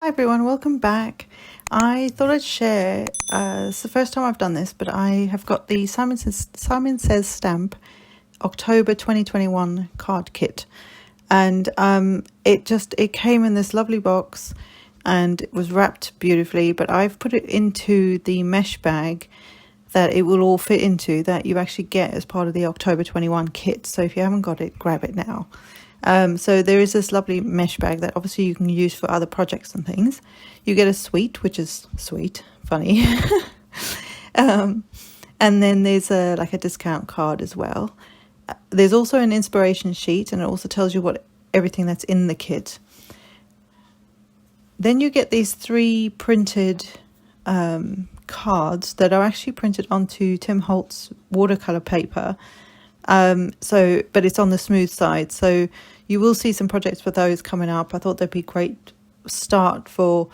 Hi everyone, welcome back. I thought I'd share, it's the first time I've done this, but I have got the Simon Says Stamp October 2021 card kit. And it came in this lovely box and it was wrapped beautifully, but I've put it into the mesh bag that it will all fit into, that you actually get as part of the October 21 kit. So if you haven't got it, grab it now. So there is this lovely mesh bag that obviously you can use for other projects and things. You get a sweet, which is sweet, funny. And then there's a discount card as well. There's also an inspiration sheet, and it also tells you everything that's in the kit. Then you get these 3 printed cards that are actually printed onto Tim Holtz watercolor paper. But it's on the smooth side, so you will see some projects for those coming up. I thought they'd be a great start for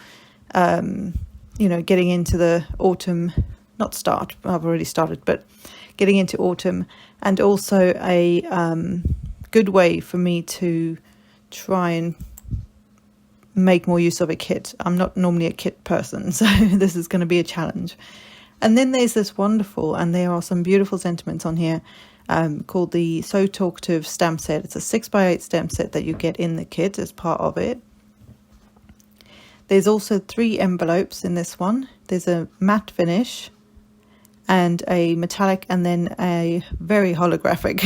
getting into the autumn. Not start, I've already started, but getting into autumn, and also a good way for me to try and make more use of a kit. I'm not normally a kit person, so this is going to be a challenge. And then there's this wonderful, and there are some beautiful sentiments on here, called the So Talkative stamp set. It's a 6x8 stamp set that you get in the kit as part of it. There's also 3 envelopes in this one. There's a matte finish and a metallic, and then a very holographic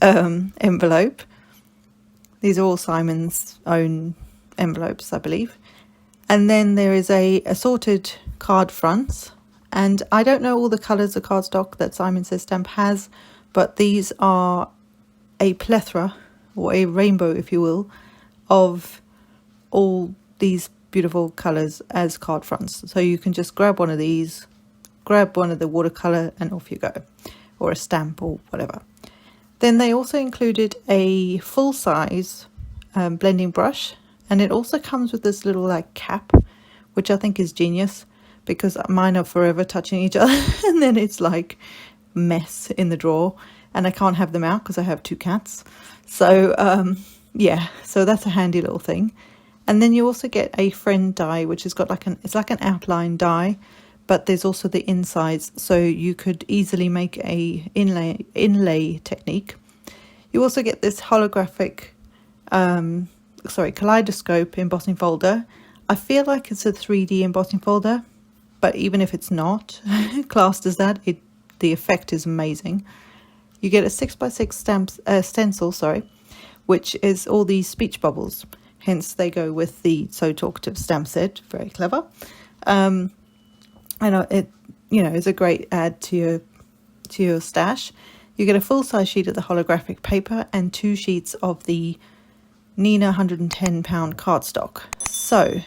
envelope. These are all Simon's own envelopes, I believe. And then there is a assorted card fronts. And I don't know all the colours of cardstock that Simon Says Stamp has, but these are a plethora, or a rainbow, if you will, of all these beautiful colours as card fronts. So you can just grab one of these, grab one of the watercolour, and off you go, or a stamp or whatever. Then they also included a full-size blending brush, and it also comes with this little cap, which I think is genius, because mine are forever touching each other and then it's like mess in the drawer, and I can't have them out because I have 2 cats. So so that's a handy little thing. And then you also get a friend die, which has got it's like an outline die, but there's also the insides, so you could easily make a inlay technique. You also get this holographic kaleidoscope embossing folder. I feel like it's a 3D embossing folder, but even if it's not classed as that, the effect is amazing. You get a 6x6 stencil, which is all these speech bubbles. Hence, they go with the So Talkative stamp set. Very clever. I know it. Is a great add to your stash. You get a full-size sheet of the holographic paper and 2 sheets of the Neenah 110-pound cardstock. So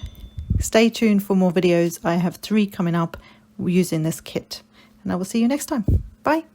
stay tuned for more videos. I have 3 coming up using this kit, and I will see you next time. Bye.